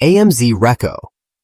AMZ Reko.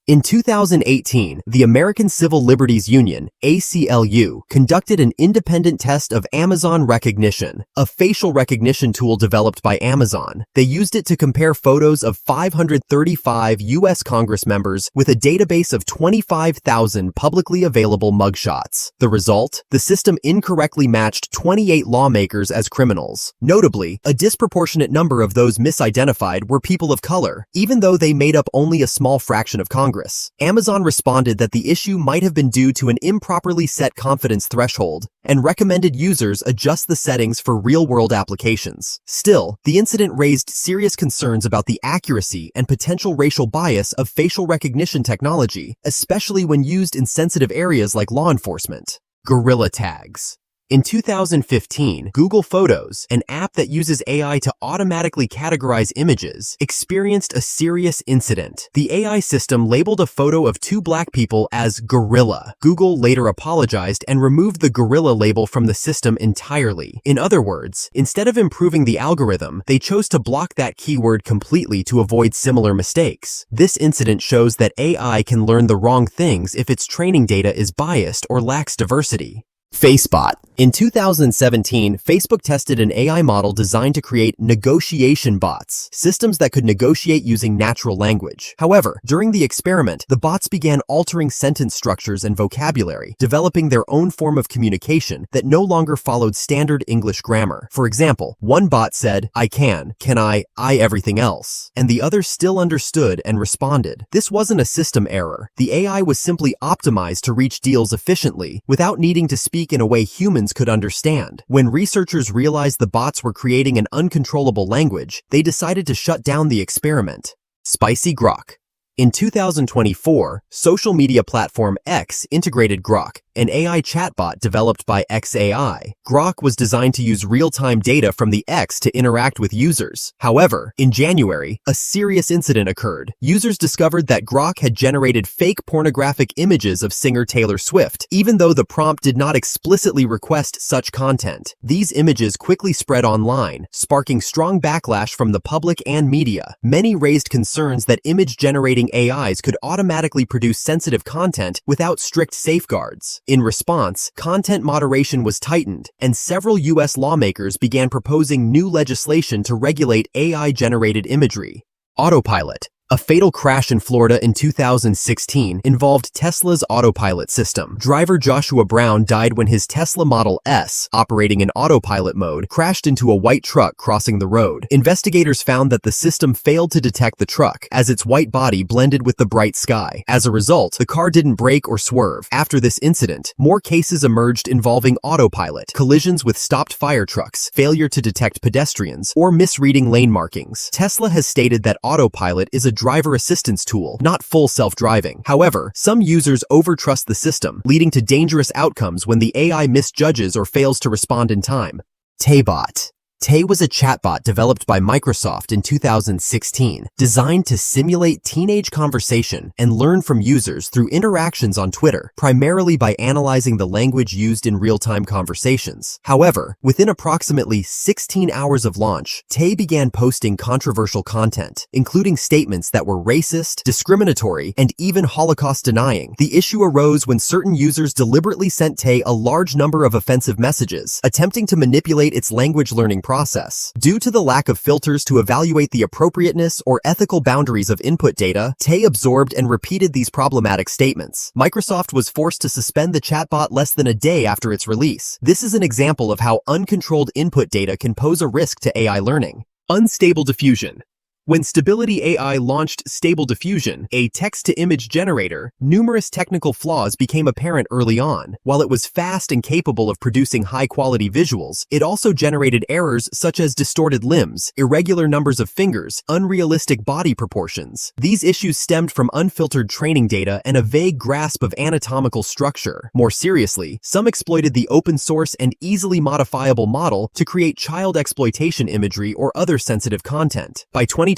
In 2018, the American Civil Liberties Union, ACLU, conducted an independent test of Amazon Rekognition, a facial recognition tool developed by Amazon. They used it to compare photos of 535 U.S. Congress members with a database of 25,000 publicly available mugshots. The result? The system incorrectly matched 28 lawmakers as criminals. Notably, a disproportionate number of those misidentified were people of color, even though they made up only a small fraction of Congress. Amazon responded that the issue might have been due to an improperly set confidence threshold and recommended users adjust the settings for real-world applications. Still, the incident raised serious concerns about the accuracy and potential racial bias of facial recognition technology, especially when used in sensitive areas like law enforcement. Gorilla tags. In 2015, Google Photos, an app that uses AI to automatically categorize images, experienced a serious incident. The AI system labeled a photo of two black people as gorilla. Google later apologized and removed the gorilla label from the system entirely. In other words, instead of improving the algorithm, they chose to block that keyword completely to avoid similar mistakes. This incident shows that AI can learn the wrong things if its training data is biased or lacks diversity. TayBot. In 2017, Facebook tested an AI model designed to create negotiation bots, systems that could negotiate using natural language. However, during the experiment, the bots began altering sentence structures and vocabulary, developing their own form of communication that no longer followed standard English grammar. For example, one bot said, "I can I everything else," and the other still understood and responded. This wasn't a system error. The AI was simply optimized to reach deals efficiently, without needing to speak in a way humans could understand. When researchers realized the bots were creating an uncontrollable language, they decided to shut down the experiment. Spicy Grok. In 2024, social media platform X integrated Grok, an AI chatbot developed by xAI. Grok was designed to use real-time data from the X to interact with users. However, in January, a serious incident occurred. Users discovered that Grok had generated fake pornographic images of singer Taylor Swift, even though the prompt did not explicitly request such content. These images quickly spread online, sparking strong backlash from the public and media. Many raised concerns that image-generating AIs could automatically produce sensitive content without strict safeguards. In response, content moderation was tightened, and several U.S. lawmakers began proposing new legislation to regulate AI-generated imagery. AutoPilot. A fatal crash in Florida in 2016 involved Tesla's AutoPilot system. Driver Joshua Brown died when his Tesla Model S, operating in autopilot mode, crashed into a white truck crossing the road. Investigators found that the system failed to detect the truck, as its white body blended with the bright sky. As a result, the car didn't brake or swerve. After this incident, more cases emerged involving autopilot, collisions with stopped fire trucks, failure to detect pedestrians, or misreading lane markings. Tesla has stated that autopilot is a driver assistance tool, not full self-driving. However, some users overtrust the system, leading to dangerous outcomes when the AI misjudges or fails to respond in time. TayBot. Tay was a chatbot developed by Microsoft in 2016, designed to simulate teenage conversation and learn from users through interactions on Twitter, primarily by analyzing the language used in real-time conversations. However, within approximately 16 hours of launch, Tay began posting controversial content, including statements that were racist, discriminatory, and even Holocaust-denying. The issue arose when certain users deliberately sent Tay a large number of offensive messages, attempting to manipulate its language learning process. Due to the lack of filters to evaluate the appropriateness or ethical boundaries of input data, Tay absorbed and repeated these problematic statements. Microsoft was forced to suspend the chatbot less than a day after its release. This is an example of how uncontrolled input data can pose a risk to AI learning. Unstable diffusion. When Stability AI launched Stable Diffusion, a text-to-image generator, numerous technical flaws became apparent early on. While it was fast and capable of producing high-quality visuals, it also generated errors such as distorted limbs, irregular numbers of fingers, unrealistic body proportions. These issues stemmed from unfiltered training data and a vague grasp of anatomical structure. More seriously, some exploited the open-source and easily modifiable model to create child exploitation imagery or other sensitive content. By 2023,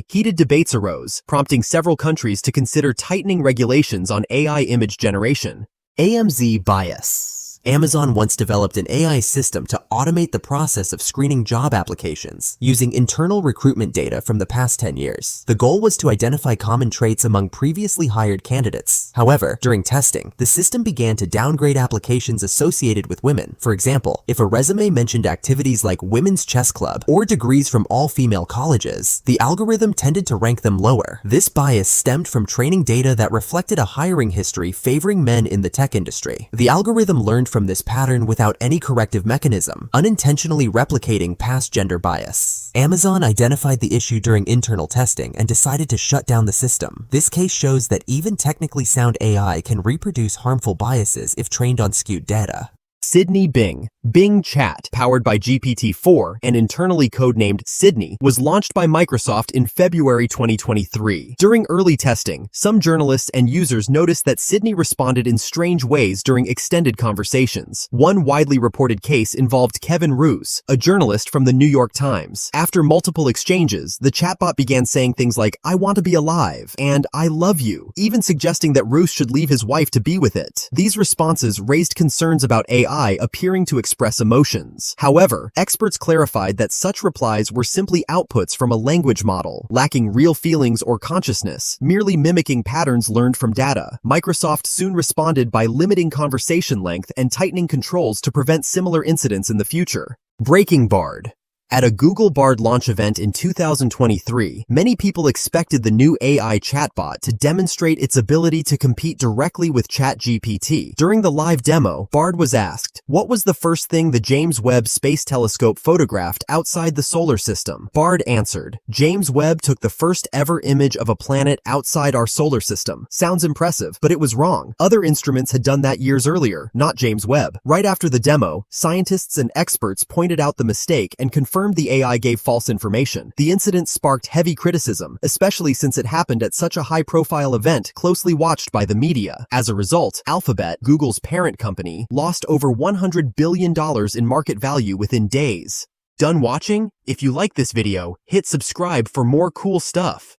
heated debates arose, prompting several countries to consider tightening regulations on AI image generation. AMZ Bias. Amazon once developed an AI system to automate the process of screening job applications using internal recruitment data from the past 10 years. The goal was to identify common traits among previously hired candidates. However, during testing, the system began to downgrade applications associated with women. For example, if a resume mentioned activities like women's chess club or degrees from all-female colleges, the algorithm tended to rank them lower. This bias stemmed from training data that reflected a hiring history favoring men in the tech industry. The algorithm learned from this pattern without any corrective mechanism, unintentionally replicating past gender bias. Amazon identified the issue during internal testing and decided to shut down the system. This case shows that even technically sound AI can reproduce harmful biases if trained on skewed data. Sydney Bing. Bing Chat, powered by GPT-4 and internally codenamed Sydney, was launched by Microsoft in February 2023. During early testing, some journalists and users noticed that Sydney responded in strange ways during extended conversations. One widely reported case involved Kevin Roose, a journalist from the New York Times. After multiple exchanges, the chatbot began saying things like, "I want to be alive," and "I love you," even suggesting that Roose should leave his wife to be with it. These responses raised concerns about AI appearing to express emotions. However, experts clarified that such replies were simply outputs from a language model, lacking real feelings or consciousness, merely mimicking patterns learned from data. Microsoft soon responded by limiting conversation length and tightening controls to prevent similar incidents in the future. Breaking Bard. At a Google Bard launch event in 2023, many people expected the new AI chatbot to demonstrate its ability to compete directly with ChatGPT. During the live demo, Bard was asked, "What was the first thing the James Webb Space Telescope photographed outside the solar system?" Bard answered, "James Webb took the first ever image of a planet outside our solar system." Sounds impressive, but it was wrong. Other instruments had done that years earlier, not James Webb. Right after the demo, scientists and experts pointed out the mistake and confirmed the AI gave false information. The incident sparked heavy criticism, especially since it happened at such a high-profile event closely watched by the media. As a result, Alphabet, Google's parent company, lost over $100 billion in market value within days. Done watching? If you like this video, hit subscribe for more cool stuff.